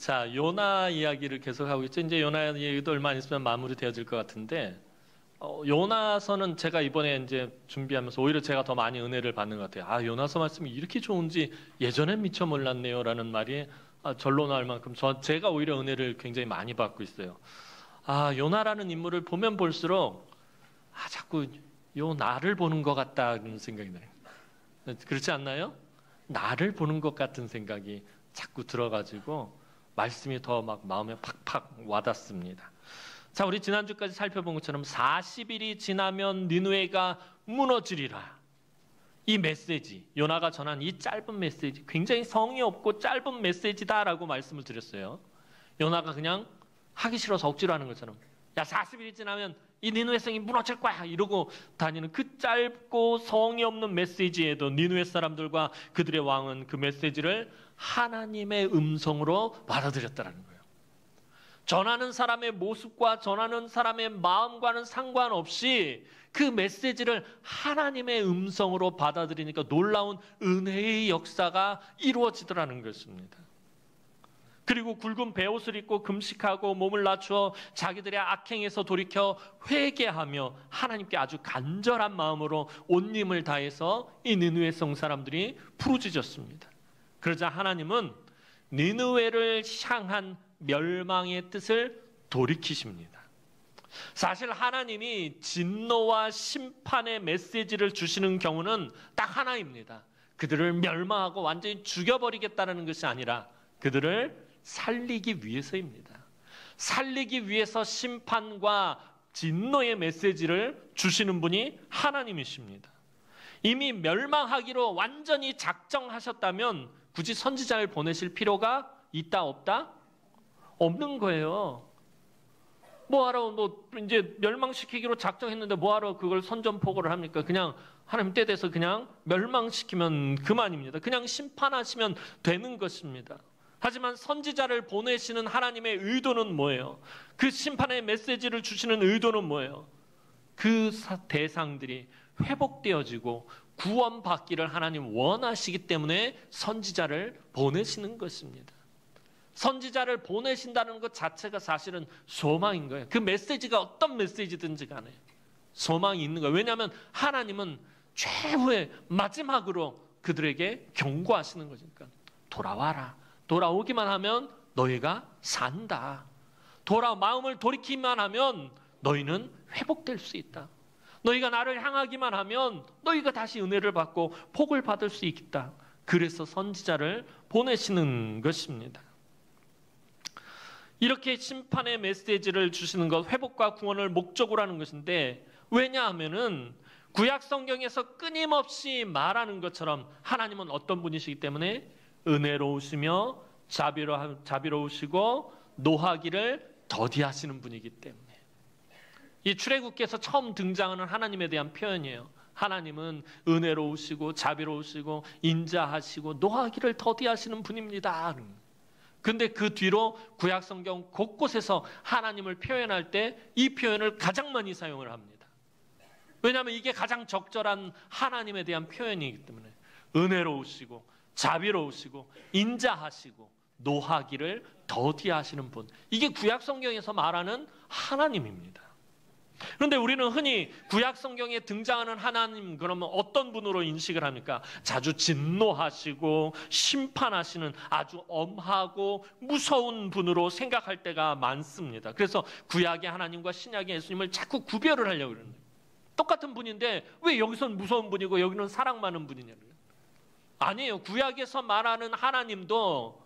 자, 요나 이야기를 계속하고 있죠. 이제 요나 이야기도 얼마 안 있으면 마무리되어질 것 같은데, 요나서는 제가 이번에 이제 준비하면서 오히려 제가 더 많이 은혜를 받는 것 같아요. 아, 요나서 말씀이 이렇게 좋은지 예전엔 미처 몰랐네요. 라는 말이 절로 나올 만큼 제가 오히려 은혜를 굉장히 많이 받고 있어요. 아, 요나라는 인물을 보면 볼수록, 자꾸 나를 보는 것 같다는 생각이 나요. 그렇지 않나요? 나를 보는 것 같은 생각이 자꾸 들어가지고, 말씀이 더 막 마음에 팍팍 와닿습니다. 자, 우리 지난주까지 살펴본 것처럼 40일이 지나면 니느웨가 무너지리라. 이 메시지, 요나가 전한 이 짧은 메시지, 굉장히 성의 없고 짧은 메시지다라고 말씀을 드렸어요. 요나가 그냥 하기 싫어서 억지로 하는 것처럼, 야, 40일이 지나면 이 니느웨 성이 무너질 거야 이러고 다니는 그 짧고 성의 없는 메시지에도 니느웨 사람들과 그들의 왕은 그 메시지를 하나님의 음성으로 받아들였다는 거예요. 전하는 사람의 모습과 전하는 사람의 마음과는 상관없이 그 메시지를 하나님의 음성으로 받아들이니까 놀라운 은혜의 역사가 이루어지더라는 것입니다. 그리고 굵은 베옷을 입고 금식하고 몸을 낮추어 자기들의 악행에서 돌이켜 회개하며 하나님께 아주 간절한 마음으로 온 힘을 다해서 이 니느웨 성 사람들이 부르짖었습니다. 그러자 하나님은 니느웨를 향한 멸망의 뜻을 돌이키십니다. 사실 하나님이 진노와 심판의 메시지를 주시는 경우는 딱 하나입니다. 그들을 멸망하고 완전히 죽여버리겠다는 것이 아니라 그들을 살리기 위해서입니다. 살리기 위해서 심판과 진노의 메시지를 주시는 분이 하나님이십니다. 이미 멸망하기로 완전히 작정하셨다면 굳이 선지자를 보내실 필요가 있다 없다? 없는 거예요. 뭐하러 이제 멸망시키기로 작정했는데 뭐하러 그걸 선전포고를 합니까? 그냥 하나님 때 돼서 그냥 멸망시키면 그만입니다. 그냥 심판하시면 되는 것입니다. 하지만 선지자를 보내시는 하나님의 의도는 뭐예요? 그 심판의 메시지를 주시는 의도는 뭐예요? 그 대상들이 회복되어지고 구원받기를 하나님 원하시기 때문에 선지자를 보내시는 것입니다. 선지자를 보내신다는 것 자체가 사실은 소망인 거예요. 그 메시지가 어떤 메시지든지 간에 소망이 있는 거예요. 왜냐하면 하나님은 최후의 마지막으로 그들에게 경고하시는 거니까. 돌아와라. 돌아오기만 하면 너희가 산다. 마음을 돌이키기만 하면 너희는 회복될 수 있다. 너희가 나를 향하기만 하면 너희가 다시 은혜를 받고 복을 받을 수 있다. 그래서 선지자를 보내시는 것입니다. 이렇게 심판의 메시지를 주시는 것, 회복과 구원을 목적으로 하는 것인데, 왜냐하면은 구약 성경에서 끊임없이 말하는 것처럼 하나님은 어떤 분이시기 때문에 은혜로우시며 자비로우시고 노하기를 더디하시는 분이기 때문에. 이 출애굽기에서 처음 등장하는 하나님에 대한 표현이에요. 하나님은 은혜로우시고 자비로우시고 인자하시고 노하기를 더디하시는 분입니다. 근데 그 뒤로 구약 성경 곳곳에서 하나님을 표현할 때 이 표현을 가장 많이 사용을 합니다. 왜냐하면 이게 가장 적절한 하나님에 대한 표현이기 때문에. 은혜로우시고 자비로우시고 인자하시고 노하기를 더디하시는 분. 이게 구약 성경에서 말하는 하나님입니다. 그런데 우리는 흔히 구약 성경에 등장하는 하나님, 그러면 어떤 분으로 인식을 합니까? 자주 진노하시고 심판하시는 아주 엄하고 무서운 분으로 생각할 때가 많습니다. 그래서 구약의 하나님과 신약의 예수님을 자꾸 구별을 하려고 그러는 거예요. 똑같은 분인데 왜 여기서는 무서운 분이고 여기는 사랑 많은 분이냐고요. 아니에요. 구약에서 말하는 하나님도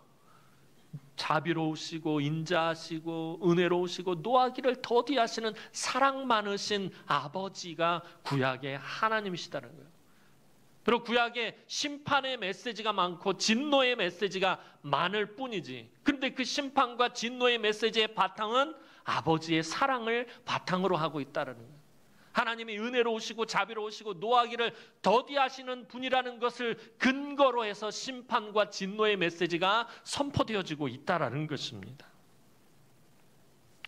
자비로우시고 인자하시고 은혜로우시고 노하기를 더디하시는 사랑 많으신 아버지가 구약의 하나님이시다는 거예요. 그리고 구약에 심판의 메시지가 많고 진노의 메시지가 많을 뿐이지. 그런데 그 심판과 진노의 메시지의 바탕은 아버지의 사랑을 바탕으로 하고 있다는 거예요. 하나님이 은혜로우시고 자비로우시고 노하기를 더디하시는 분이라는 것을 근거로 해서 심판과 진노의 메시지가 선포되어지고 있다는 것입니다.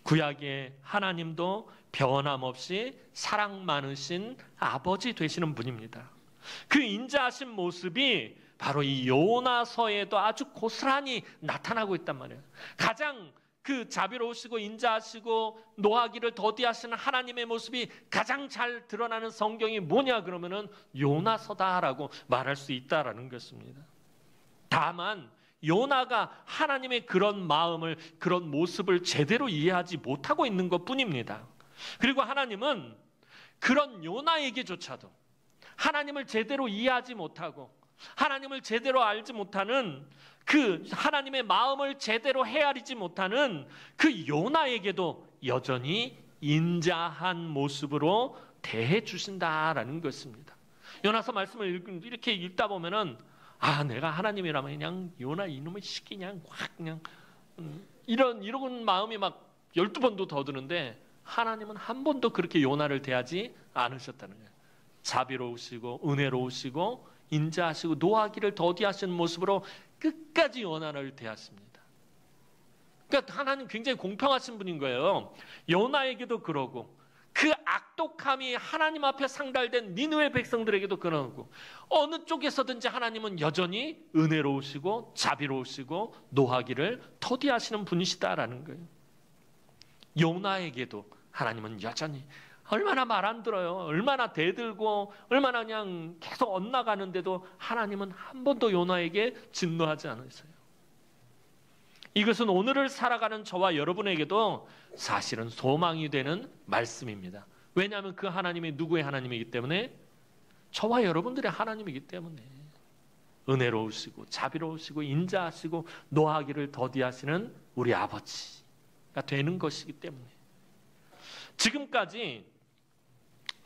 구약의 하나님도 변함없이 사랑 많으신 아버지 되시는 분입니다. 그 인자하신 모습이 바로 이 요나서에도 아주 고스란히 나타나고 있단 말이에요. 가장 그 자비로우시고 인자하시고 노하기를 더디하시는 하나님의 모습이 가장 잘 드러나는 성경이 뭐냐 그러면은 요나서다라고 말할 수 있다라는 것입니다. 다만 요나가 하나님의 그런 마음을, 그런 모습을 제대로 이해하지 못하고 있는 것뿐입니다. 그리고 하나님은 그런 요나에게조차도 하나님을 제대로 이해하지 못하고 하나님을 제대로 알지 못하는, 그 하나님의 마음을 제대로 헤아리지 못하는 그 요나에게도 여전히 인자한 모습으로 대해 주신다라는 것입니다. 요나서 말씀을 이렇게 읽다 보면은 내가 하나님이라면 그냥 요나 이놈의 시끼 그냥 확 그냥 이런 마음이 막 12번도 더 드는데, 하나님은 한 번도 그렇게 요나를 대하지 않으셨다는 거예요. 자비로우시고 은혜로우시고 인자하시고 노하기를 더디하시는 모습으로 끝까지 요나를 대하십니다. 그러니까 하나님 굉장히 공평하신 분인 거예요. 요나에게도 그러고 그 악독함이 하나님 앞에 상달된 니느웨 백성들에게도 그러고, 어느 쪽에서든지 하나님은 여전히 은혜로우시고 자비로우시고 노하기를 더디하시는 분이시다라는 거예요. 요나에게도 하나님은 여전히 얼마나 말 안 들어요, 얼마나 대들고 얼마나 그냥 계속 엇나가는데도 하나님은 한 번도 요나에게 진노하지 않으세요. 이것은 오늘을 살아가는 저와 여러분에게도 사실은 소망이 되는 말씀입니다. 왜냐하면 그 하나님이 누구의 하나님이기 때문에? 저와 여러분들의 하나님이기 때문에. 은혜로우시고 자비로우시고 인자하시고 노하기를 더디하시는 우리 아버지가 되는 것이기 때문에. 지금까지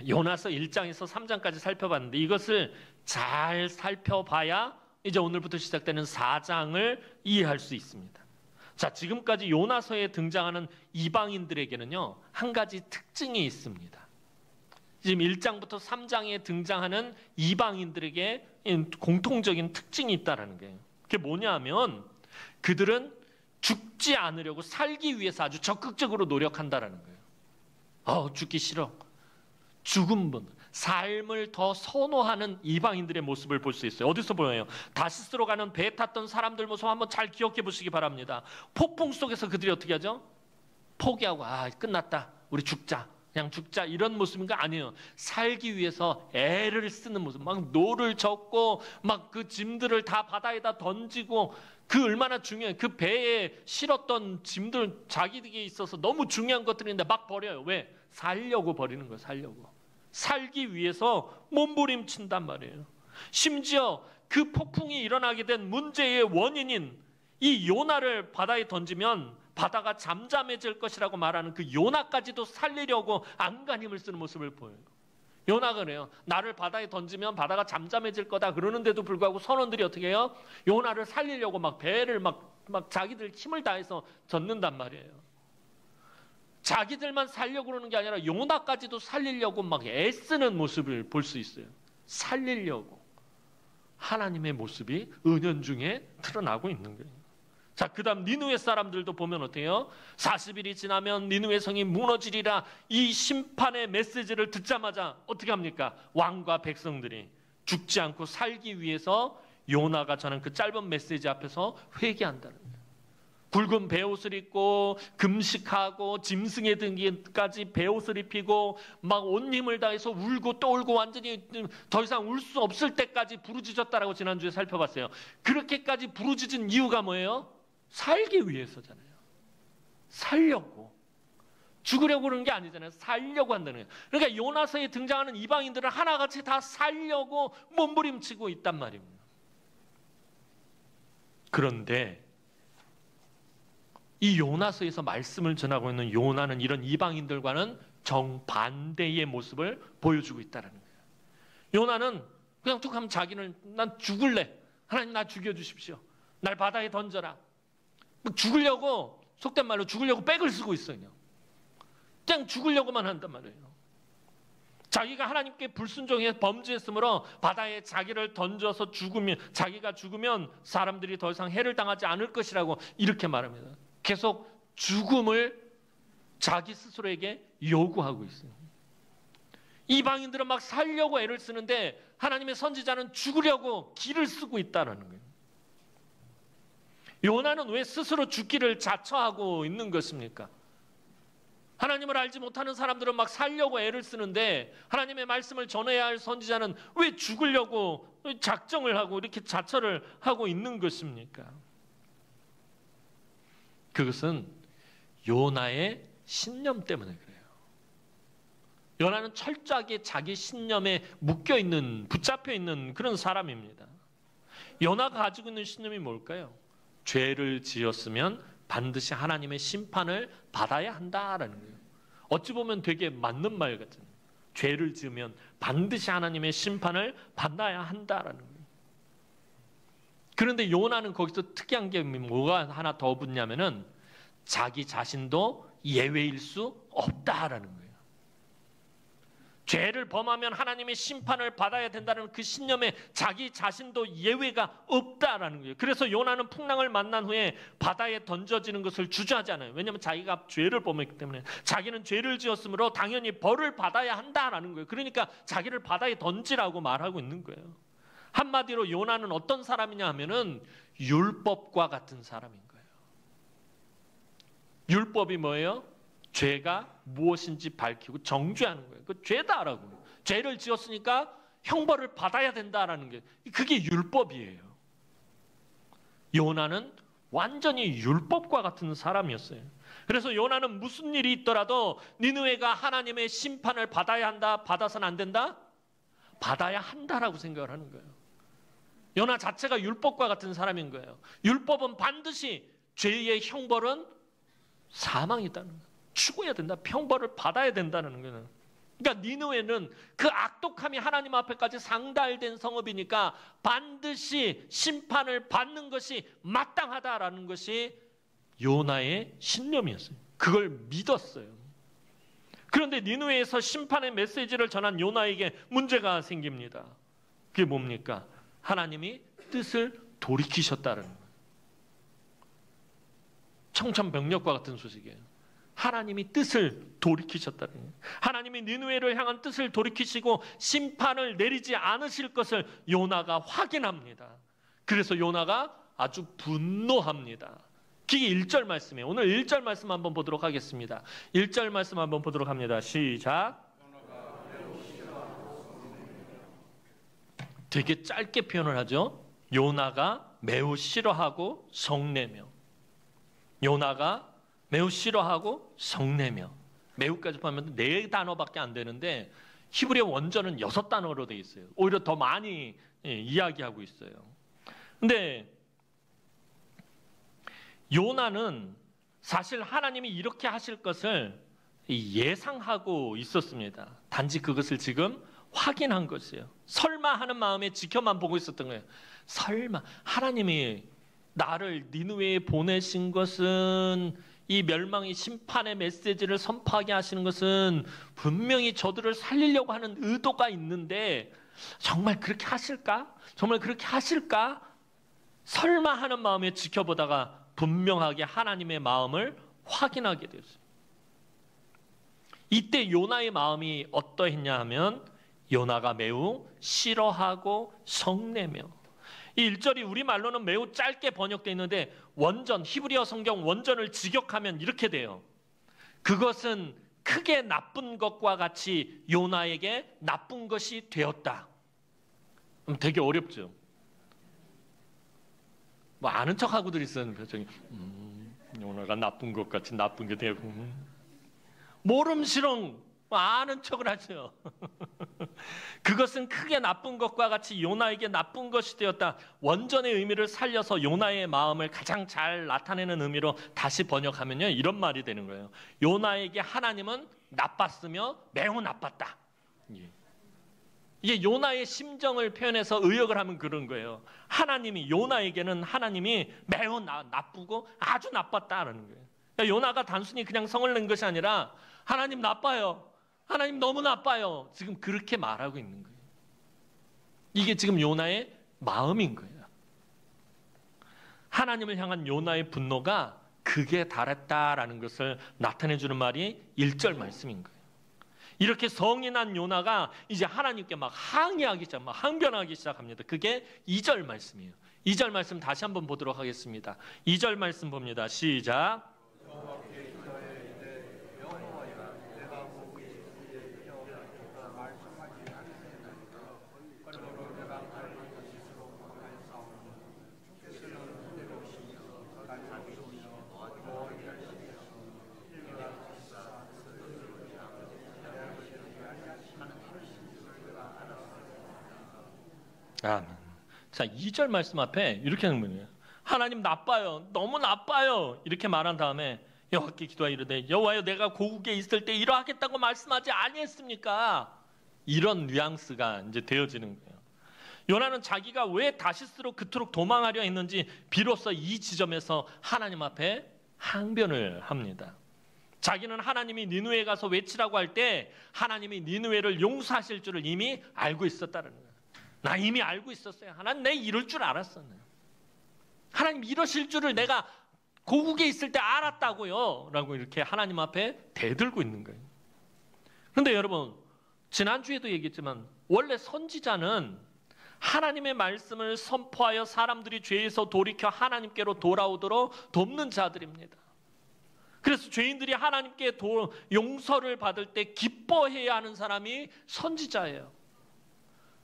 요나서 1장에서 3장까지 살펴봤는데, 이것을 잘 살펴봐야 이제 오늘부터 시작되는 4장을 이해할 수 있습니다. 자, 지금까지 요나서에 등장하는 이방인들에게는요, 한 가지 특징이 있습니다. 지금 1장부터 3장에 등장하는 이방인들에게 공통적인 특징이 있다는 거예요. 그게 뭐냐면 그들은 죽지 않으려고 살기 위해서 아주 적극적으로 노력한다는 거예요. 죽기 싫어. 죽은 분, 삶을 더 선호하는 이방인들의 모습을 볼 수 있어요. 어디서 보여요? 다시스로 가는 배 탔던 사람들 모습 한번 잘 기억해 보시기 바랍니다. 폭풍 속에서 그들이 어떻게 하죠? 포기하고 끝났다, 우리 죽자, 그냥 죽자, 이런 모습인가? 아니에요. 살기 위해서 애를 쓰는 모습, 막 노를 젓고 막 그 짐들을 다 바다에다 던지고, 그 얼마나 중요해. 그 배에 실었던 짐들 자기들에게 있어서 너무 중요한 것들인데 막 버려요. 왜? 살려고 버리는 거예요. 살기 위해서 몸부림친단 말이에요. 심지어 그 폭풍이 일어나게 된 문제의 원인인 이 요나를 바다에 던지면 바다가 잠잠해질 것이라고 말하는 그 요나까지도 살리려고 안간힘을 쓰는 모습을 보여요. 요나가 그래요. 나를 바다에 던지면 바다가 잠잠해질 거다 그러는데도 불구하고 선원들이 어떻게 해요? 요나를 살리려고 막 배를 막 자기들 힘을 다해서 젓는단 말이에요. 자기들만 살려고 그러는 게 아니라 요나까지도 살리려고 막 애쓰는 모습을 볼 수 있어요. 살리려고 하나님의 모습이 은연중에 드러나고 있는 거예요. 자, 그 다음 니느웨 사람들도 보면 어때요? 40일이 지나면 니느웨 성이 무너지리라, 이 심판의 메시지를 듣자마자 어떻게 합니까? 왕과 백성들이 죽지 않고 살기 위해서 요나가 전한 그 짧은 메시지 앞에서 회개한다는 거예요. 굵은 베옷을 입고 금식하고 짐승의 등기까지 베옷을 입히고 막 온 힘을 다해서 울고 또 울고 완전히 더 이상 울 수 없을 때까지 부르짖었다라고 지난주에 살펴봤어요. 그렇게까지 부르짖은 이유가 뭐예요? 살기 위해서잖아요. 살려고. 죽으려고 그러는 게 아니잖아요. 살려고 한다는 거예요. 그러니까 요나서에 등장하는 이방인들은 하나같이 다 살려고 몸부림치고 있단 말입니다. 그런데 이 요나서에서 말씀을 전하고 있는 요나는 이런 이방인들과는 정반대의 모습을 보여주고 있다는 거예요. 요나는 그냥 툭 하면 자기는 난 죽을래. 하나님 나 죽여주십시오. 날 바다에 던져라. 죽으려고, 속된 말로 죽으려고 백을 쓰고 있어요. 그냥 죽으려고만 한단 말이에요. 자기가 하나님께 불순종해 범죄했으므로 바다에 자기를 던져서 자기가 죽으면 사람들이 더 이상 해를 당하지 않을 것이라고 이렇게 말합니다. 계속 죽음을 자기 스스로에게 요구하고 있어요. 이방인들은 막 살려고 애를 쓰는데 하나님의 선지자는 죽으려고 기를 쓰고 있다는 거예요. 요나는 왜 스스로 죽기를 자처하고 있는 것입니까? 하나님을 알지 못하는 사람들은 막 살려고 애를 쓰는데 하나님의 말씀을 전해야 할 선지자는 왜 죽으려고 작정을 하고 이렇게 자처를 하고 있는 것입니까? 그것은 요나의 신념 때문에 그래요. 요나는 철저하게 자기 신념에 묶여있는, 붙잡혀있는 그런 사람입니다. 요나가 가지고 있는 신념이 뭘까요? 죄를 지었으면 반드시 하나님의 심판을 받아야 한다라는 거예요. 어찌 보면 되게 맞는 말 같은, 죄를 지으면 반드시 하나님의 심판을 받아야 한다라는 거예요. 그런데 요나는 거기서 특이한 게 뭐가 하나 더 붙냐면은 자기 자신도 예외일 수 없다라는 거예요. 죄를 범하면 하나님의 심판을 받아야 된다는 그 신념에 자기 자신도 예외가 없다라는 거예요. 그래서 요나는 풍랑을 만난 후에 바다에 던져지는 것을 주저하지 않아요. 왜냐하면 자기가 죄를 범했기 때문에 자기는 죄를 지었으므로 당연히 벌을 받아야 한다라는 거예요. 그러니까 자기를 바다에 던지라고 말하고 있는 거예요. 한마디로 요나는 어떤 사람이냐 하면은 율법과 같은 사람인 거예요. 율법이 뭐예요? 죄가 무엇인지 밝히고 정죄하는 거예요. 그 죄다라고. 죄를 지었으니까 형벌을 받아야 된다라는 게, 그게 율법이에요. 요나는 완전히 율법과 같은 사람이었어요. 그래서 요나는 무슨 일이 있더라도 니느웨가 하나님의 심판을 받아야 한다, 받아서는 안 된다? 받아야 한다라고 생각을 하는 거예요. 요나 자체가 율법과 같은 사람인 거예요. 율법은 반드시 죄의 형벌은 사망이다는 거예요. 죽어야 된다. 형벌을 받아야 된다는 거예요. 그러니까 니느웨는 그 악독함이 하나님 앞에까지 상달된 성읍이니까 반드시 심판을 받는 것이 마땅하다라는 것이 요나의 신념이었어요. 그걸 믿었어요. 그런데 니느웨에서 심판의 메시지를 전한 요나에게 문제가 생깁니다. 그게 뭡니까? 하나님이 뜻을 돌이키셨다는 거예요. 청천벽력과 같은 소식이에요. 하나님이 뜻을 돌이키셨다는 거예요. 하나님이 니느웨를 향한 뜻을 돌이키시고 심판을 내리지 않으실 것을 요나가 확인합니다. 그래서 요나가 아주 분노합니다. 그게 1절 말씀이에요. 오늘 1절 말씀 한번 보도록 하겠습니다. 1절 말씀 한번 보도록 합니다. 시작. 되게 짧게 표현을 하죠. 요나가 매우 싫어하고 성내며. 요나가 매우 싫어하고 성내며. 매우까지 하면 4단어밖에 안 되는데 히브리어 원전은 6단어로 되어 있어요. 오히려 더 많이 이야기하고 있어요. 근데 요나는 사실 하나님이 이렇게 하실 것을 예상하고 있었습니다. 단지 그것을 지금 확인한 것이에요. 설마 하는 마음에 지켜만 보고 있었던 거예요. 설마 하나님이 나를 니느웨에 보내신 것은, 이 멸망의 심판의 메시지를 선포하게 하시는 것은 분명히 저들을 살리려고 하는 의도가 있는데 정말 그렇게 하실까? 정말 그렇게 하실까? 설마 하는 마음에 지켜보다가 분명하게 하나님의 마음을 확인하게 되었어요. 이때 요나의 마음이 어떠했냐 하면 요나가 매우 싫어하고 성내며. 이 1절이 우리말로는 매우 짧게 번역되어 있는데 원전, 히브리어 성경 원전을 직역하면 이렇게 돼요. 그것은 크게 나쁜 것과 같이 요나에게 나쁜 것이 되었다. 되게 어렵죠. 뭐 아는 척하고들 있었는 표정이 요나가 나쁜 것 같이 나쁜 게 되고 모름시렁 아는 척을 하죠. 그것은 크게 나쁜 것과 같이 요나에게 나쁜 것이 되었다. 원전의 의미를 살려서 요나의 마음을 가장 잘 나타내는 의미로 다시 번역하면요, 이런 말이 되는 거예요. 요나에게 하나님은 나빴으며 매우 나빴다. 이게 요나의 심정을 표현해서 의역을 하면 그런 거예요. 하나님이, 요나에게는 하나님이 매우 나쁘고 아주 나빴다라는 거예요. 그러니까 요나가 단순히 그냥 성을 낸 것이 아니라 하나님 나빠요. 하나님 너무 나빠요. 지금 그렇게 말하고 있는 거예요. 이게 지금 요나의 마음인 거예요. 하나님을 향한 요나의 분노가 극에 달했다라는 것을 나타내주는 말이 1절 말씀인 거예요. 이렇게 성이 난 요나가 이제 하나님께 막 항의하기 시작, 막 항변하기 시작합니다. 그게 2절 말씀이에요. 2절 말씀 다시 한번 보도록 하겠습니다. 2절 말씀 봅니다. 시작. 아멘. 자, 2절 말씀 앞에 이렇게 하는 거예요. 하나님 나빠요. 너무 나빠요. 이렇게 말한 다음에 여호와께 기도하여 이르되 여호와여 내가 고국에 있을 때 이러하겠다고 말씀하지 아니했습니까? 이런 뉘앙스가 이제 되어지는 거예요. 요나는 자기가 왜 다시스로 그토록 도망하려 했는지 비로소 이 지점에서 하나님 앞에 항변을 합니다. 자기는 하나님이 니느웨에 가서 외치라고 할 때 하나님이 니느웨를 용서하실 줄을 이미 알고 있었다는 거예요. 나 이미 알고 있었어요. 하나님 내 이럴 줄 알았었네. 하나님 이러실 줄을 내가 고국에 있을 때 알았다고요. 라고 이렇게 하나님 앞에 대들고 있는 거예요. 그런데 여러분 지난주에도 얘기했지만 원래 선지자는 하나님의 말씀을 선포하여 사람들이 죄에서 돌이켜 하나님께로 돌아오도록 돕는 자들입니다. 그래서 죄인들이 하나님께 용서를 받을 때 기뻐해야 하는 사람이 선지자예요.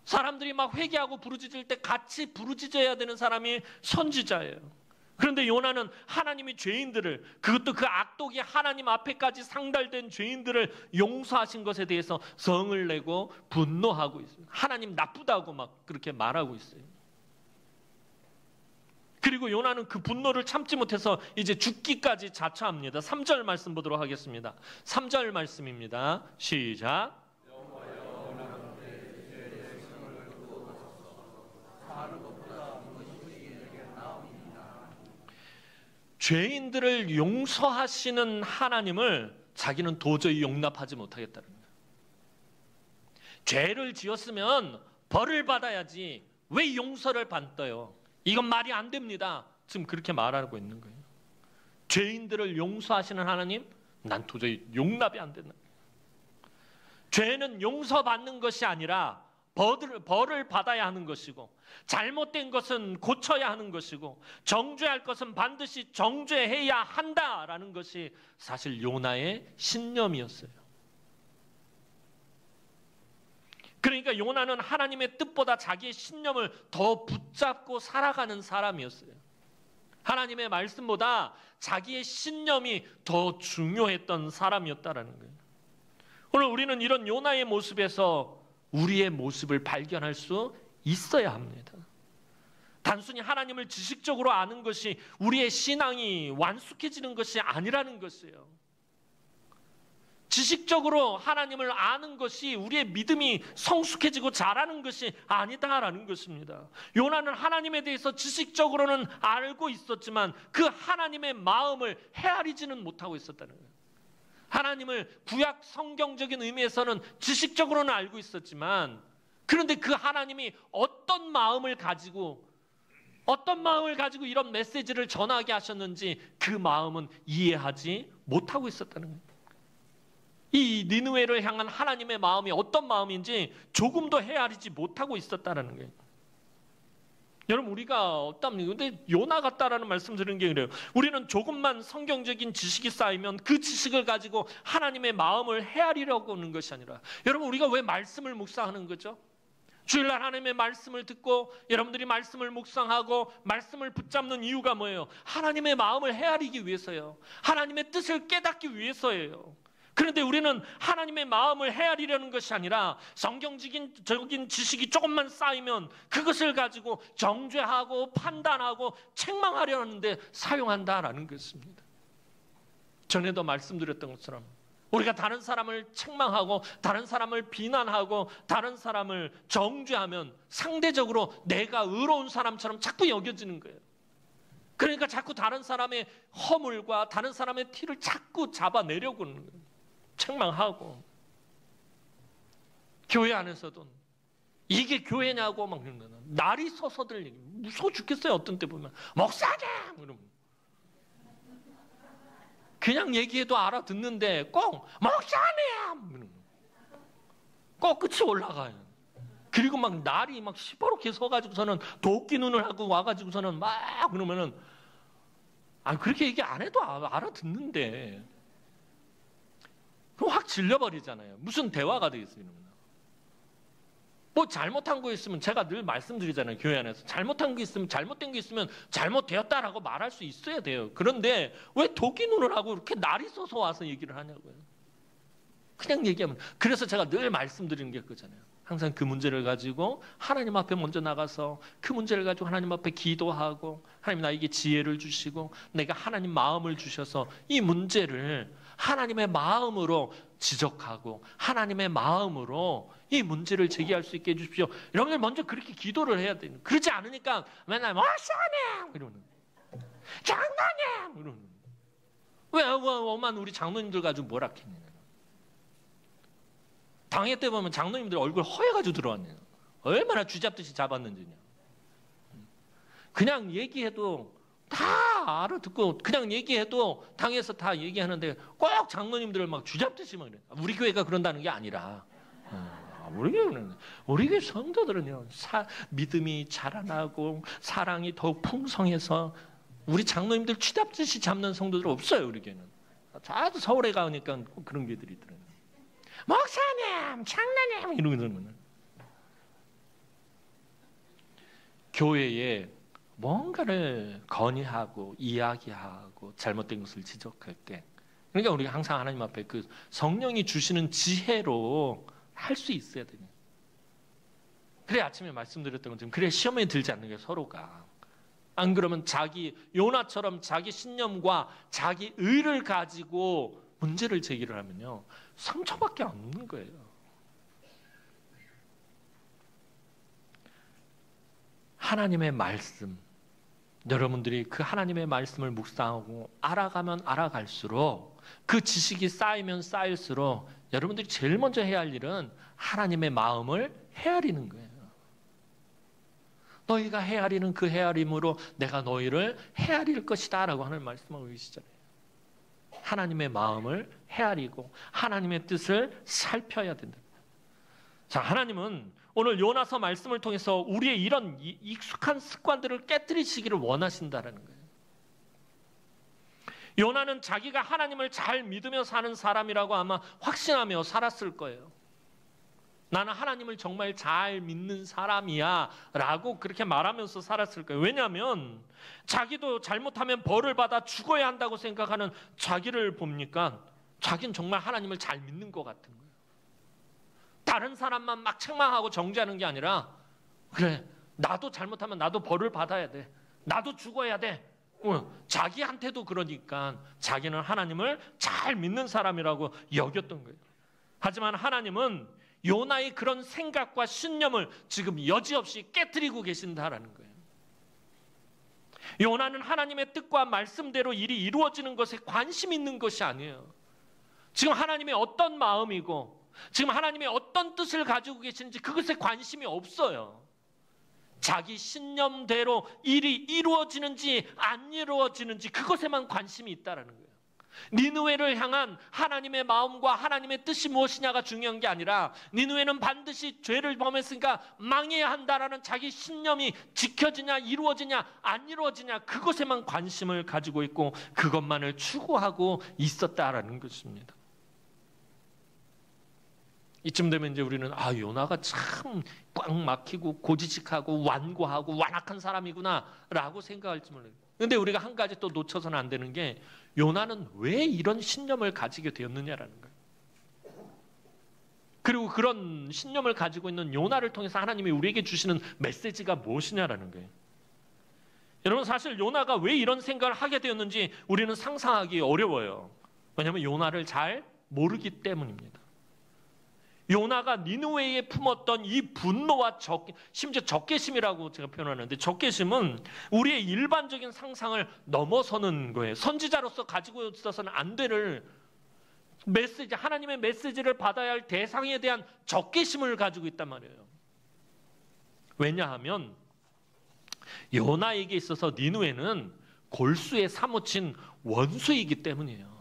사람들이 막 회개하고 부르짖을 때 같이 부르짖어야 되는 사람이 선지자예요. 그런데 요나는 하나님이 죄인들을, 그것도 그 악독이 하나님 앞에까지 상달된 죄인들을 용서하신 것에 대해서 성을 내고 분노하고 있어요. 하나님 나쁘다고 막 그렇게 말하고 있어요. 그리고 요나는 그 분노를 참지 못해서 이제 죽기까지 자처합니다. 3절 말씀 보도록 하겠습니다. 3절 말씀입니다. 시작. 죄인들을 용서하시는 하나님을 자기는 도저히 용납하지 못하겠다는 거예요. 죄를 지었으면 벌을 받아야지 왜 용서를 받아요? 이건 말이 안 됩니다. 지금 그렇게 말하고 있는 거예요. 죄인들을 용서하시는 하나님, 난 도저히 용납이 안 된다. 죄는 용서받는 것이 아니라 벌을 받아야 하는 것이고, 잘못된 것은 고쳐야 하는 것이고, 정죄할 것은 반드시 정죄해야 한다라는 것이 사실 요나의 신념이었어요. 그러니까 요나는 하나님의 뜻보다 자기의 신념을 더 붙잡고 살아가는 사람이었어요. 하나님의 말씀보다 자기의 신념이 더 중요했던 사람이었다라는 거예요. 오늘 우리는 이런 요나의 모습에서 우리의 모습을 발견할 수 있어야 합니다. 단순히 하나님을 지식적으로 아는 것이 우리의 신앙이 완숙해지는 것이 아니라는 것이에요. 지식적으로 하나님을 아는 것이 우리의 믿음이 성숙해지고 자라는 것이 아니다라는 것입니다. 요나는 하나님에 대해서 지식적으로는 알고 있었지만 그 하나님의 마음을 헤아리지는 못하고 있었다는 거예요. 하나님을 구약 성경적인 의미에서는 지식적으로는 알고 있었지만, 그런데 그 하나님이 어떤 마음을 가지고 이런 메시지를 전하게 하셨는지 그 마음은 이해하지 못하고 있었다는 거예요. 이 니느웨를 향한 하나님의 마음이 어떤 마음인지 조금도 헤아리지 못하고 있었다는 거예요. 여러분, 우리가 어떻습니까? 근데 요나 같다라는 말씀 드리는 게 그래요. 우리는 조금만 성경적인 지식이 쌓이면 그 지식을 가지고 하나님의 마음을 헤아리려고 하는 것이 아니라, 여러분, 우리가 왜 말씀을 묵상하는 거죠? 주일날 하나님의 말씀을 듣고 여러분들이 말씀을 묵상하고 말씀을 붙잡는 이유가 뭐예요? 하나님의 마음을 헤아리기 위해서요. 하나님의 뜻을 깨닫기 위해서예요. 그런데 우리는 하나님의 마음을 헤아리려는 것이 아니라 성경적인 지식이 조금만 쌓이면 그것을 가지고 정죄하고 판단하고 책망하려 하는데 사용한다라는 것입니다. 전에도 말씀드렸던 것처럼 우리가 다른 사람을 책망하고 다른 사람을 비난하고 다른 사람을 정죄하면 상대적으로 내가 의로운 사람처럼 자꾸 여겨지는 거예요. 그러니까 자꾸 다른 사람의 허물과 다른 사람의 티를 자꾸 잡아내려고 하는 거예요. 책망하고. 교회 안에서도 이게 교회냐고 막 그런 거는 날이 서서들 얘기, 무서워 죽겠어요. 어떤 때 보면 목사님 그러면 그냥 얘기해도 알아듣는데 꼭 목사님 그러면 끝이 올라가요. 그리고 막 날이 막 시퍼렇게 서가지고서는 도끼 눈을 하고 와가지고서는 막 그러면은 그렇게 얘기 안 해도 알아듣는데 그럼 확 질려버리잖아요. 무슨 대화가 되겠어요? 뭐 잘못한 거 있으면 제가 늘 말씀드리잖아요. 교회 안에서 잘못한 게 있으면 잘못된 게 있으면 잘못되었다라고 말할 수 있어야 돼요. 그런데 왜 도끼 눈을 하고 이렇게 날이 써서 와서 얘기를 하냐고요. 그냥 얘기하면. 그래서 제가 늘 말씀드리는 게 그거잖아요. 항상 그 문제를 가지고 하나님 앞에 먼저 나가서 그 문제를 가지고 하나님 앞에 기도하고 하나님 나에게 지혜를 주시고 내가 하나님 마음을 주셔서 이 문제를 하나님의 마음으로 지적하고 하나님의 마음으로 이 문제를 제기할 수 있게 해주십시오. 이런 걸 먼저 그렇게 기도를 해야 돼요. 그렇지 않으니까 맨날 목사님 이러는 장로님 이러는 왜 오만 우리 장로님들 가지고 뭐라 했냐. 당회 때 보면 장로님들 얼굴 허해가지고 들어왔네요. 얼마나 쥐잡듯이 잡았는지요. 그냥 얘기해도 다 알아듣고 그냥 얘기해도 당에서 다 얘기하는데 꼭 장로님들을 막 쥐잡듯이 막 그래. 우리 교회가 그런다는 게 아니라 우리 교회 성도들은요 믿음이 자라나고 사랑이 더욱 풍성해서 우리 장로님들 쥐잡듯이 잡는 성도들 없어요. 우리 교회는. 자주 서울에 가니까 꼭 그런 교회들이 있더라고요. 목사님, 장로님 이러면은 교회에 뭔가를 건의하고 이야기하고 잘못된 것을 지적할 때 그러니까 우리가 항상 하나님 앞에 그 성령이 주시는 지혜로 할 수 있어야 돼요. 그래 아침에 말씀드렸던 것처럼 그래 시험에 들지 않는 게 서로가 안 그러면 요나처럼 자기 신념과 자기 의를 가지고 문제를 제기를 하면요 상처밖에 없는 거예요. 하나님의 말씀 여러분들이 그 하나님의 말씀을 묵상하고 알아가면 알아갈수록 그 지식이 쌓이면 쌓일수록 여러분들이 제일 먼저 해야 할 일은 하나님의 마음을 헤아리는 거예요. 너희가 헤아리는 그 헤아림으로 내가 너희를 헤아릴 것이다 라고 하는 말씀하고 계시잖아요. 하나님의 마음을 헤아리고 하나님의 뜻을 살펴야 된다. 자, 하나님은 오늘 요나서 말씀을 통해서 우리의 이런 익숙한 습관들을 깨뜨리시기를 원하신다라는 거예요. 요나는 자기가 하나님을 잘 믿으며 사는 사람이라고 아마 확신하며 살았을 거예요. 나는 하나님을 정말 잘 믿는 사람이야 라고 그렇게 말하면서 살았을 거예요. 왜냐하면 자기도 잘못하면 벌을 받아 죽어야 한다고 생각하는 자기를 보니까 자기는 정말 하나님을 잘 믿는 것 같은 거예요. 다른 사람만 막 책망하고 정죄하는 게 아니라 그래 나도 잘못하면 나도 벌을 받아야 돼. 나도 죽어야 돼. 자기한테도 그러니까 자기는 하나님을 잘 믿는 사람이라고 여겼던 거예요. 하지만 하나님은 요나의 그런 생각과 신념을 지금 여지없이 깨트리고 계신다라는 거예요. 요나는 하나님의 뜻과 말씀대로 일이 이루어지는 것에 관심 있는 것이 아니에요. 지금 하나님의 어떤 마음이고 지금 하나님의 어떤 뜻을 가지고 계시는지 그것에 관심이 없어요. 자기 신념대로 일이 이루어지는지 안 이루어지는지 그것에만 관심이 있다라는 거예요. 니느웨를 향한 하나님의 마음과 하나님의 뜻이 무엇이냐가 중요한 게 아니라 니느웨는 반드시 죄를 범했으니까 망해야 한다라는 자기 신념이 지켜지냐 이루어지냐 안 이루어지냐 그것에만 관심을 가지고 있고 그것만을 추구하고 있었다라는 것입니다. 이쯤 되면 이제 우리는 요나가 참 꽉 막히고 고지식하고 완고하고 완악한 사람이구나 라고 생각할지 몰라요. 그런데 우리가 한 가지 또 놓쳐서는 안 되는 게 요나는 왜 이런 신념을 가지게 되었느냐라는 거예요. 그리고 그런 신념을 가지고 있는 요나를 통해서 하나님이 우리에게 주시는 메시지가 무엇이냐라는 거예요. 여러분 사실 요나가 왜 이런 생각을 하게 되었는지 우리는 상상하기 어려워요. 왜냐하면 요나를 잘 모르기 때문입니다. 요나가 니느웨에 품었던 이 분노와 심지어 적개심이라고 제가 표현하는데 적개심은 우리의 일반적인 상상을 넘어서는 거예요. 선지자로서 가지고 있어서는 안 될 메시지, 하나님의 메시지를 받아야 할 대상에 대한 적개심을 가지고 있단 말이에요. 왜냐하면 요나에게 있어서 니느웨는 골수에 사무친 원수이기 때문이에요.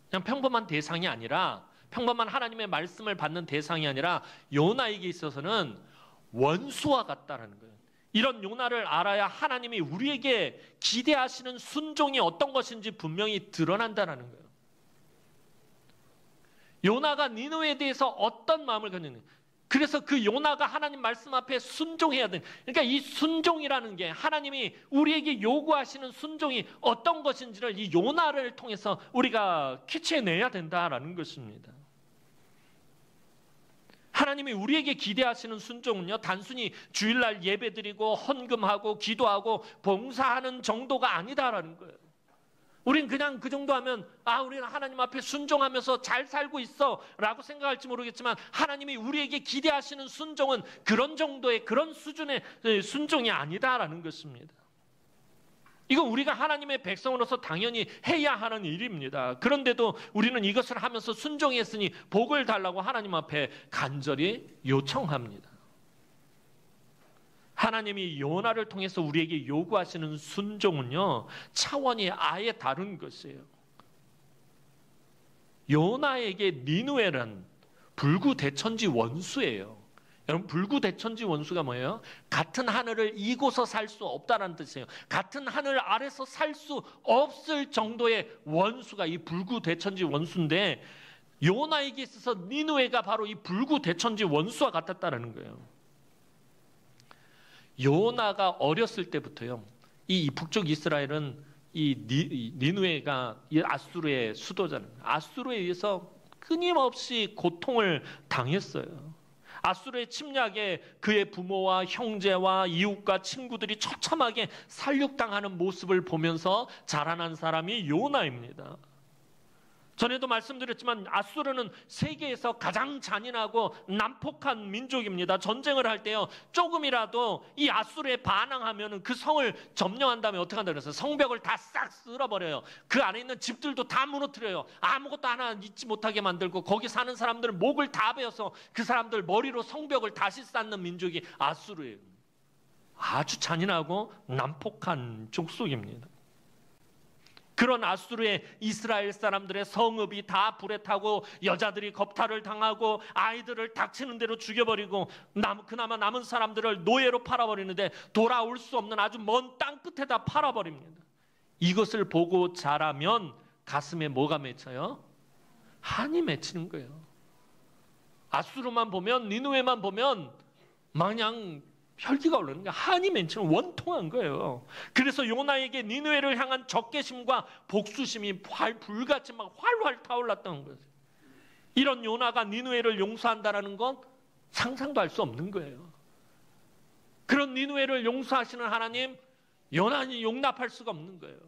그냥 평범한 대상이 아니라 평범한 하나님의 말씀을 받는 대상이 아니라 요나에게 있어서는 원수와 같다라는 거예요. 이런 요나를 알아야 하나님이 우리에게 기대하시는 순종이 어떤 것인지 분명히 드러난다는 거예요. 요나가 니느웨에 대해서 어떤 마음을 갖느냐. 그래서 그 요나가 하나님 말씀 앞에 순종해야 되는, 그러니까 이 순종이라는 게 하나님이 우리에게 요구하시는 순종이 어떤 것인지를 이 요나를 통해서 우리가 캐치해내야 된다라는 것입니다. 하나님이 우리에게 기대하시는 순종은요, 단순히 주일날 예배드리고 헌금하고 기도하고 봉사하는 정도가 아니다라는 거예요. 우린 그냥 그 정도 하면 우리는 하나님 앞에 순종하면서 잘 살고 있어 라고 생각할지 모르겠지만, 하나님이 우리에게 기대하시는 순종은 그런 정도의, 그런 수준의 순종이 아니다라는 것입니다. 이건 우리가 하나님의 백성으로서 당연히 해야 하는 일입니다. 그런데도 우리는 이것을 하면서 순종했으니 복을 달라고 하나님 앞에 간절히 요청합니다. 하나님이 요나를 통해서 우리에게 요구하시는 순종은요, 차원이 아예 다른 것이에요. 요나에게 니느웨는 불구대천지 원수예요. 여러분, 불구대천지 원수가 뭐예요? 같은 하늘을 이고서 살 수 없다는 뜻이에요. 같은 하늘 아래서 살 수 없을 정도의 원수가 이 불구대천지 원수인데, 요나에게 있어서 니느웨가 바로 이 불구대천지 원수와 같았다는 거예요. 요나가 어렸을 때부터요, 이 북쪽 이스라엘은 이 니느웨가 이 아수르의 수도잖아요. 아수르에 의해서 끊임없이 고통을 당했어요. 아수르의 침략에 그의 부모와 형제와 이웃과 친구들이 처참하게 살육당하는 모습을 보면서 자라난 사람이 요나입니다. 전에도 말씀드렸지만 아수르는 세계에서 가장 잔인하고 난폭한 민족입니다. 전쟁을 할 때요, 조금이라도 이 아수르에 반항하면 그 성을 점령한 다음에 어떻게 한다고 그랬어요? 성벽을 다 싹 쓸어버려요. 그 안에 있는 집들도 다 무너뜨려요. 아무것도 하나 잊지 못하게 만들고, 거기 사는 사람들 목을 다 베어서 그 사람들 머리로 성벽을 다시 쌓는 민족이 아수르예요. 아주 잔인하고 난폭한 족속입니다. 그런 아수르의 이스라엘 사람들의 성읍이 다 불에 타고, 여자들이 겁탈을 당하고, 아이들을 닥치는 대로 죽여버리고, 그나마 남은 사람들을 노예로 팔아버리는데 돌아올 수 없는 아주 먼 땅 끝에다 팔아버립니다. 이것을 보고 자라면 가슴에 뭐가 맺혀요? 한이 맺히는 거예요. 아수르만 보면, 니느웨만 보면 마냥 혈기가 오르는 거예요. 한이 맺히는, 원통한 거예요. 그래서 요나에게 니느웨를 향한 적개심과 복수심이 불같이 막 활활 타올랐던 거예요. 이런 요나가 니느웨를 용서한다는 건 상상도 할 수 없는 거예요. 그런 니느웨를 용서하시는 하나님, 요나는 용납할 수가 없는 거예요.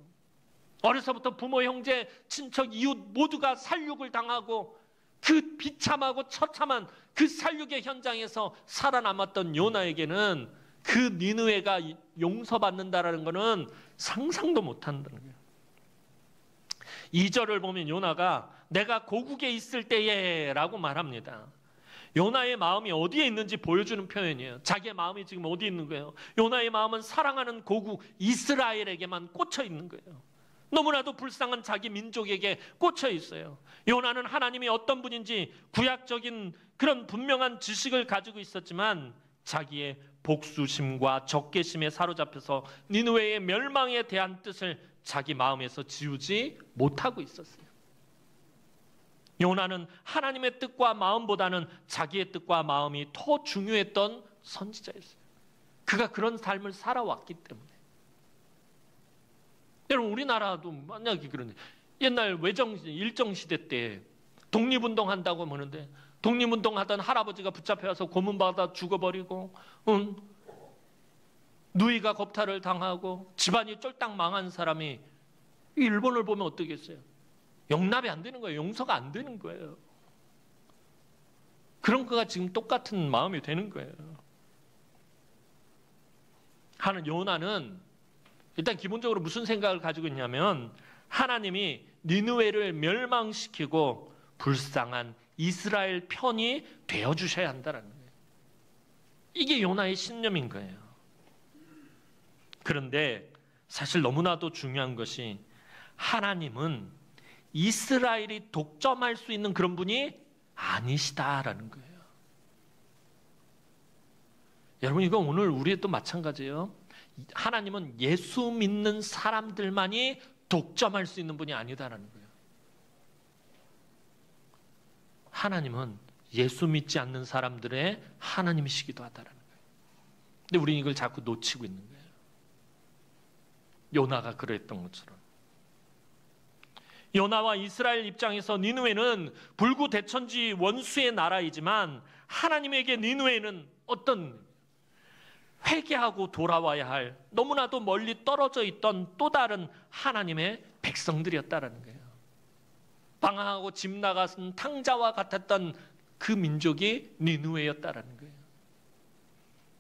어려서부터 부모, 형제, 친척, 이웃 모두가 살육을 당하고, 그 비참하고 처참한 그 살육의 현장에서 살아남았던 요나에게는 그 니느웨가 용서받는다라는 것은 상상도 못한다는 거예요. 2절을 보면 요나가 내가 고국에 있을 때에 라고 말합니다. 요나의 마음이 어디에 있는지 보여주는 표현이에요. 자기의 마음이 지금 어디 있는 거예요? 요나의 마음은 사랑하는 고국 이스라엘에게만 꽂혀 있는 거예요. 너무나도 불쌍한 자기 민족에게 꽂혀 있어요. 요나는 하나님이 어떤 분인지 구약적인 그런 분명한 지식을 가지고 있었지만, 자기의 복수심과 적개심에 사로잡혀서 니느웨의 멸망에 대한 뜻을 자기 마음에서 지우지 못하고 있었어요. 요나는 하나님의 뜻과 마음보다는 자기의 뜻과 마음이 더 중요했던 선지자였어요. 그가 그런 삶을 살아왔기 때문에. 여러분, 우리나라도 만약에 그런데 옛날 일정시대 때 독립운동한다고 하는데, 독립운동하던 할아버지가 붙잡혀서 고문받아 죽어버리고, 누이가 겁탈을 당하고 집안이 쫄딱 망한 사람이 일본을 보면 어떻겠어요? 용납이 안 되는 거예요. 용서가 안 되는 거예요. 그런 거가 지금 똑같은 마음이 되는 거예요. 요나는 일단 기본적으로 무슨 생각을 가지고 있냐면, 하나님이 니느웨를 멸망시키고 불쌍한 이스라엘 편이 되어주셔야 한다는 거예요. 이게 요나의 신념인 거예요. 그런데 사실 너무나도 중요한 것이, 하나님은 이스라엘이 독점할 수 있는 그런 분이 아니시다라는 거예요. 여러분, 이거 오늘 우리도 마찬가지예요. 하나님은 예수 믿는 사람들만이 독점할 수 있는 분이 아니다라는 거예요. 하나님은 예수 믿지 않는 사람들의 하나님이시기도 하다라는 거예요. 근데 우리는 이걸 자꾸 놓치고 있는 거예요. 요나가 그랬던 것처럼. 요나와 이스라엘 입장에서 니느웨는 불구대천지 원수의 나라이지만 하나님에게 니느웨는 어떤 회개하고 돌아와야 할 너무나도 멀리 떨어져 있던 또 다른 하나님의 백성들이었다라는 거예요. 방황하고 집 나가선 탕자와 같았던 그 민족이 니느웨였다라는 거예요.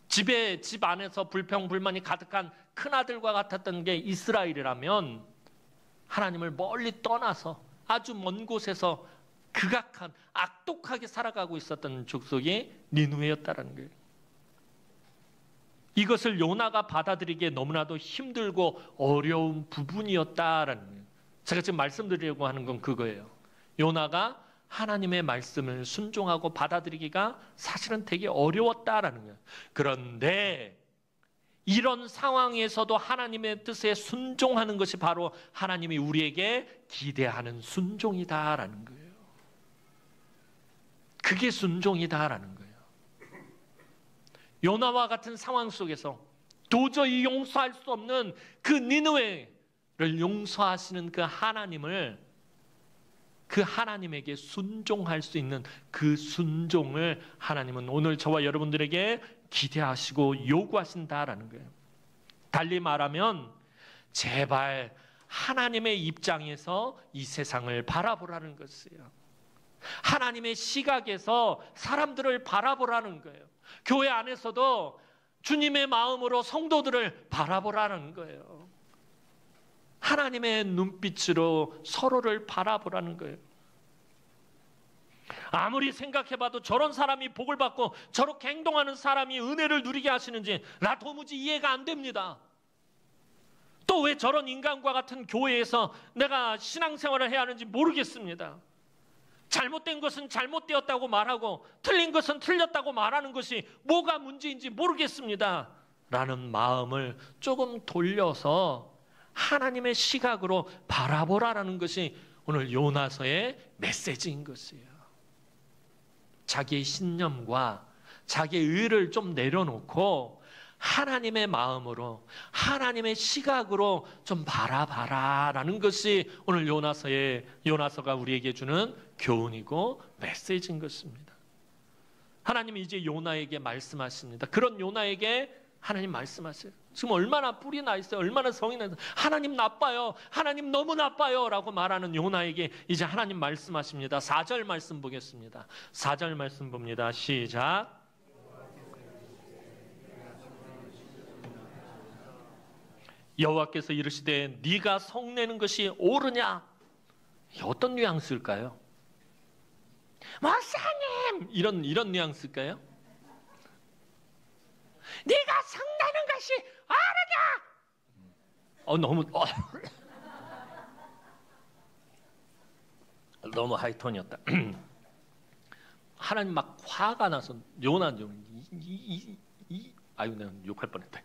집 안에서 불평불만이 가득한 큰아들과 같았던 게 이스라엘이라면 하나님을 멀리 떠나서 아주 먼 곳에서 극악한 악독하게 살아가고 있었던 족속이 니느웨였다라는 거예요. 이것을 요나가 받아들이기에 너무나도 힘들고 어려운 부분이었다라는 거예요. 제가 지금 말씀드리려고 하는 건 그거예요. 요나가 하나님의 말씀을 순종하고 받아들이기가 사실은 되게 어려웠다라는 거예요. 그런데 이런 상황에서도 하나님의 뜻에 순종하는 것이 바로 하나님이 우리에게 기대하는 순종이다라는 거예요. 그게 순종이다라는 거예요. 요나와 같은 상황 속에서 도저히 용서할 수 없는 그 니느웨를 용서하시는 그 하나님을, 그 하나님에게 순종할 수 있는 그 순종을 하나님은 오늘 저와 여러분들에게 기대하시고 요구하신다라는 거예요. 달리 말하면 제발 하나님의 입장에서 이 세상을 바라보라는 것이에요. 하나님의 시각에서 사람들을 바라보라는 거예요. 교회 안에서도 주님의 마음으로 성도들을 바라보라는 거예요. 하나님의 눈빛으로 서로를 바라보라는 거예요. 아무리 생각해봐도 저런 사람이 복을 받고 저렇게 행동하는 사람이 은혜를 누리게 하시는지 나 도무지 이해가 안 됩니다. 또 왜 저런 인간과 같은 교회에서 내가 신앙생활을 해야 하는지 모르겠습니다. 잘못된 것은 잘못되었다고 말하고 틀린 것은 틀렸다고 말하는 것이 뭐가 문제인지 모르겠습니다. 라는 마음을 조금 돌려서 하나님의 시각으로 바라보라라는 것이 오늘 요나서의 메시지인 것이에요. 자기의 신념과 자기의 의를 좀 내려놓고 하나님의 마음으로 하나님의 시각으로 좀 바라봐라라는 것이 오늘 요나서가 우리에게 주는 교훈이고 메시지인 것입니다. 하나님이 이제 요나에게 말씀하십니다. 그런 요나에게 하나님 말씀하세요. 지금 얼마나 뿔이 나 있어요. 얼마나 성이 나 있어요. 하나님 나빠요. 하나님 너무 나빠요. 라고 말하는 요나에게 이제 하나님 말씀하십니다. 4절 말씀 보겠습니다. 4절 말씀 봅니다. 시작. 여호와께서 이르시되 네가 성내는 것이 옳으냐? 어떤 뉘앙스일까요? 목사님! 이런 뉘앙스일까요? 네가 성내는 것이 옳으냐? 너무 하이톤이었다. 하나님 막 화가 나서 요나 아유 내가 욕할 뻔했다.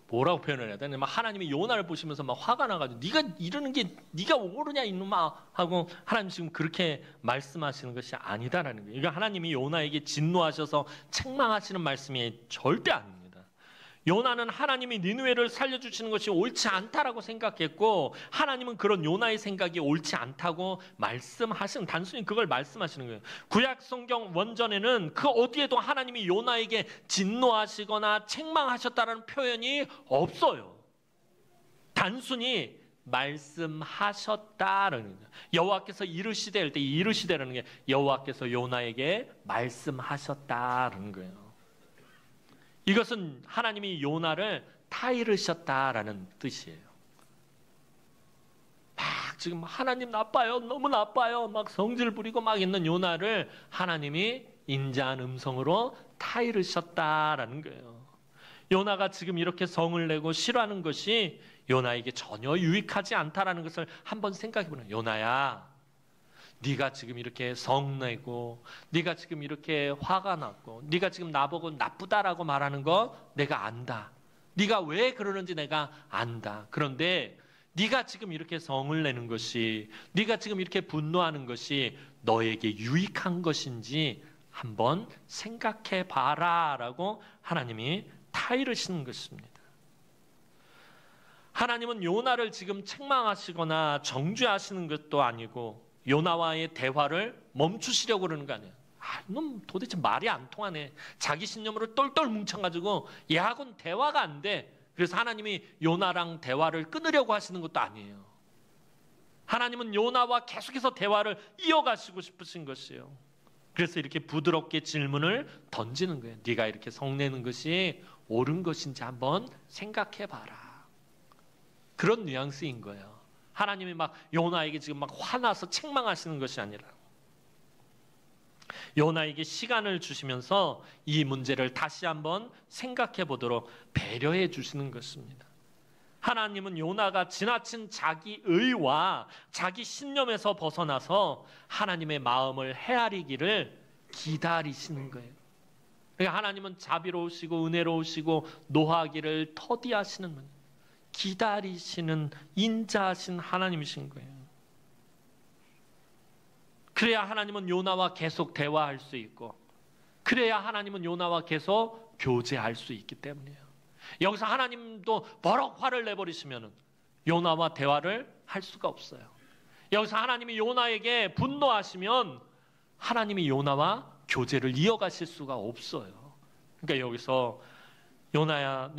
뭐라고 표현을 해야 되나? 막 하나님이 요나를 보시면서 막 화가 나가지고 네가 이러는 게 네가 옳으냐 이놈아 하고 하나님 지금 그렇게 말씀하시는 것이 아니다라는 거예요. 그러니까 하나님이 요나에게 진노하셔서 책망하시는 말씀이 절대 아닙니다. 요나는 하나님이 니느웨를 살려주시는 것이 옳지 않다라고 생각했고 하나님은 그런 요나의 생각이 옳지 않다고 말씀하시는, 단순히 그걸 말씀하시는 거예요. 구약 성경 원전에는 그 어디에도 하나님이 요나에게 진노하시거나 책망하셨다는 표현이 없어요. 단순히 말씀하셨다라는 거예요. 여호와께서 이르시되 할 때 이르시되라는 게 여호와께서 요나에게 말씀하셨다라는 거예요. 이것은 하나님이 요나를 타이르셨다라는 뜻이에요. 막 지금 하나님 나빠요, 너무 나빠요, 막 성질 부리고 막 있는 요나를 하나님이 인자한 음성으로 타이르셨다라는 거예요. 요나가 지금 이렇게 성을 내고 싫어하는 것이 요나에게 전혀 유익하지 않다라는 것을 한번 생각해 보는 거예요. 요나야, 네가 지금 이렇게 성내고 네가 지금 이렇게 화가 났고 네가 지금 나보고 나쁘다라고 말하는 거 내가 안다. 네가 왜 그러는지 내가 안다. 그런데 네가 지금 이렇게 성을 내는 것이, 네가 지금 이렇게 분노하는 것이 너에게 유익한 것인지 한번 생각해 봐라 라고 하나님이 타이르시는 것입니다. 하나님은 요나를 지금 책망하시거나 정죄하시는 것도 아니고 요나와의 대화를 멈추시려고 그러는 거 아니에요. 넌 도대체 말이 안 통하네. 자기 신념으로 똘똘 뭉쳐가지고 얘하고는 대화가 안 돼. 그래서 하나님이 요나랑 대화를 끊으려고 하시는 것도 아니에요. 하나님은 요나와 계속해서 대화를 이어가시고 싶으신 것이에요. 그래서 이렇게 부드럽게 질문을 던지는 거예요. 네가 이렇게 성내는 것이 옳은 것인지 한번 생각해 봐라. 그런 뉘앙스인 거예요. 하나님이 막 요나에게 지금 막 화나서 책망하시는 것이 아니라 요나에게 시간을 주시면서 이 문제를 다시 한번 생각해 보도록 배려해 주시는 것입니다. 하나님은 요나가 지나친 자기 의와 자기 신념에서 벗어나서 하나님의 마음을 헤아리기를 기다리시는 거예요. 그러니까 하나님은 자비로우시고 은혜로우시고 노하기를 터디하시는 분, 기다리시는 인자하신 하나님이신 거예요. 그래야 하나님은 요나와 계속 대화할 수 있고, 그래야 하나님은 요나와 계속 교제할 수 있기 때문이에요. 여기서 하나님도 버럭 화를 내버리시면 요나와 대화를 할 수가 없어요. 여기서 하나님이 요나에게 분노하시면 하나님이 요나와 교제를 이어가실 수가 없어요. 그러니까 여기서 요나야,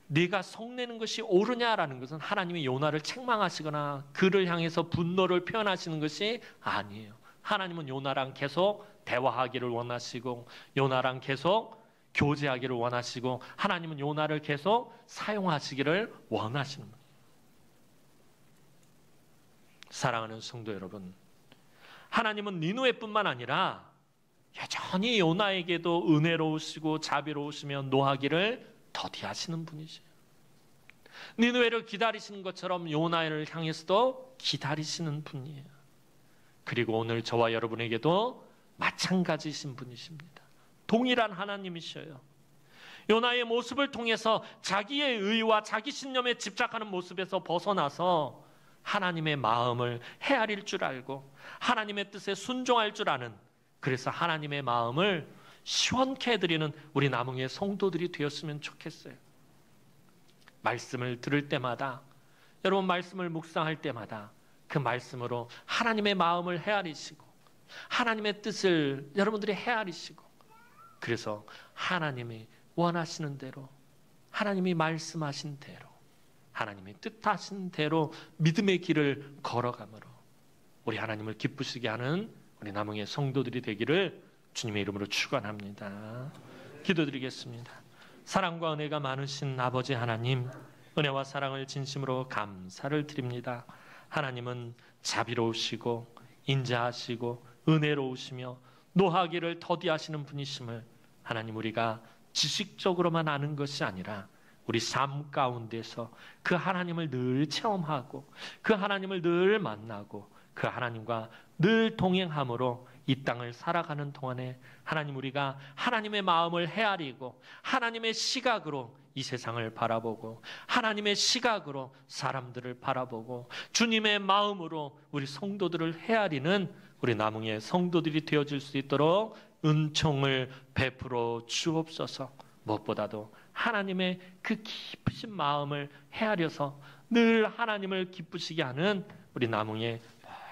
네가 성내는 것이 옳으냐라는 것은 하나님이 요나를 책망하시거나 그를 향해서 분노를 표현하시는 것이 아니에요. 하나님은 요나랑 계속 대화하기를 원하시고 요나랑 계속 교제하기를 원하시고 하나님은 요나를 계속 사용하시기를 원하시는 거예요. 사랑하는 성도 여러분, 하나님은 니느웨뿐만 아니라 여전히 요나에게도 은혜로우시고 자비로우시며 노하기를 더디하시는 분이세요. 니느웨를 기다리시는 것처럼 요나를 향해서도 기다리시는 분이에요. 그리고 오늘 저와 여러분에게도 마찬가지신 분이십니다. 동일한 하나님이셔요. 요나의 모습을 통해서 자기의 의와 자기 신념에 집착하는 모습에서 벗어나서 하나님의 마음을 헤아릴 줄 알고 하나님의 뜻에 순종할 줄 아는, 그래서 하나님의 마음을 시원케 해드리는 우리 남흥의 성도들이 되었으면 좋겠어요. 말씀을 들을 때마다, 여러분 말씀을 묵상할 때마다 그 말씀으로 하나님의 마음을 헤아리시고 하나님의 뜻을 여러분들이 헤아리시고, 그래서 하나님이 원하시는 대로, 하나님이 말씀하신 대로, 하나님이 뜻하신 대로 믿음의 길을 걸어가므로 우리 하나님을 기쁘시게 하는 우리 남흥의 성도들이 되기를 주님의 이름으로 축원합니다. 기도드리겠습니다. 사랑과 은혜가 많으신 아버지 하나님, 은혜와 사랑을 진심으로 감사를 드립니다. 하나님은 자비로우시고 인자하시고 은혜로우시며 노하기를 더디하시는 분이심을 하나님 우리가 지식적으로만 아는 것이 아니라 우리 삶 가운데서 그 하나님을 늘 체험하고 그 하나님을 늘 만나고 그 하나님과 늘 동행함으로 이 땅을 살아가는 동안에 하나님 우리가 하나님의 마음을 헤아리고 하나님의 시각으로 이 세상을 바라보고 하나님의 시각으로 사람들을 바라보고 주님의 마음으로 우리 성도들을 헤아리는 우리 남흥의 성도들이 되어질 수 있도록 은총을 베풀어 주옵소서. 무엇보다도 하나님의 그 깊으신 마음을 헤아려서 늘 하나님을 기쁘시게 하는 우리 남흥의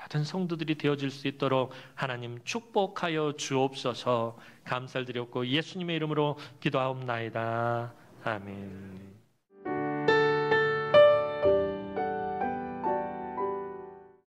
모든 성도들이 되어질 수 있도록 하나님 축복하여 주옵소서. 감사를 드렸고 예수님의 이름으로 기도하옵나이다. 아멘.